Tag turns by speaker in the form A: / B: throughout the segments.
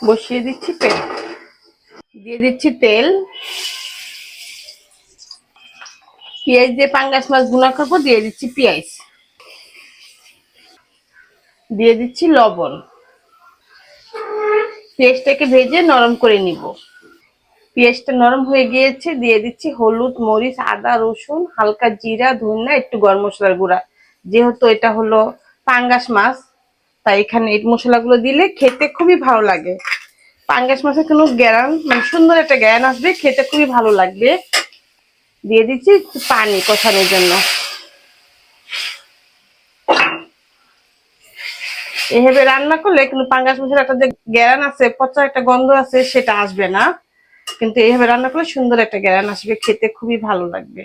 A: বসিয়ে দিচ্ছি তেল, দিয়ে দিচ্ছি তেল। পেঁয়াজ দিয়ে পাঙ্গাস মাছ ভুনা করবো, দিয়ে দিচ্ছি পেঁয়াজ, দিয়ে দিচ্ছি লবণ। পেঁয়াজটাকে ভেজে নরম করে নিব। পেঁয়াজটা নরম হয়ে গিয়েছে, দিয়ে দিচ্ছি হলুদ, মরিচ, আদা, রসুন, হালকা জিরা, ধনিয়া, একটু গরম মশলার গুঁড়া। যেহেতু এটা হলো পাঙ্গাস মাছ, তাই এখানে এই মশলাগুলো দিলে খেতে খুবই ভালো লাগে। পাঙ্গাস মাছের কোনো গ্যারান মানে সুন্দর একটা গ্যারান আসবে, খেতে খুবই ভালো লাগবে। দিয়ে দিচ্ছি পানি কষানোর জন্য। এভাবে রান্না করলে কিন্তু পাঙ্গাস মাছের একটা যে গ্যারান আছে, পচা একটা গন্ধ আছে, সেটা আসবে না। কিন্তু এইভাবে রান্না করলে সুন্দর একটা গ্যারান আসবে, খেতে খুবই ভালো লাগবে,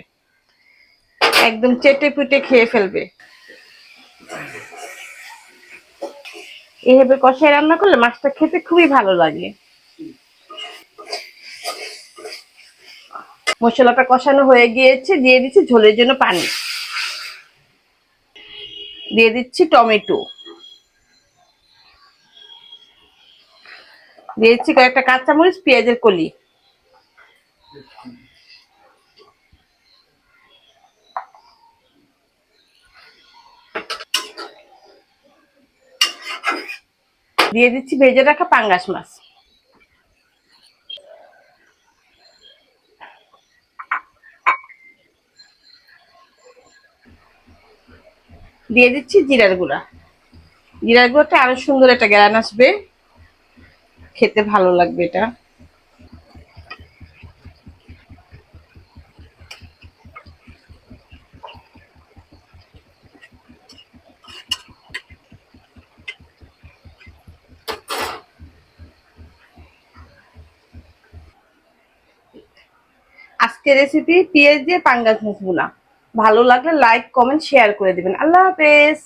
A: একদম চেটে পুটে খেয়ে ফেলবে। এইভাবে কষায় রান্না করলে মাছটা খেতে খুবই ভালো লাগে। মশলাটা কষানো হয়ে গিয়েছে, দিয়ে দিচ্ছি ঝোলের জন্য পানি, দিয়ে দিচ্ছি টমেটো, দিয়ে দিচ্ছি কয়েকটা কাঁচামরিচ, পেঁয়াজের কলি, দিয়ে দিচ্ছি ভেজে রাখা পাঙ্গাস মাছ, দিয়ে দিচ্ছি জিরার গুঁড়া। জিরার গুঁড়োটা আরো সুন্দর একটা গ্রান আসবে, খেতে ভালো লাগবে এটা। আজকের রেসিপি পেঁয়াজ দিয়ে পাঙ্গাস মাছ ভুনা। ভালো লাগলে লাইক, কমেন্ট, শেয়ার করে দিবেন। আল্লাহ হাফেজ।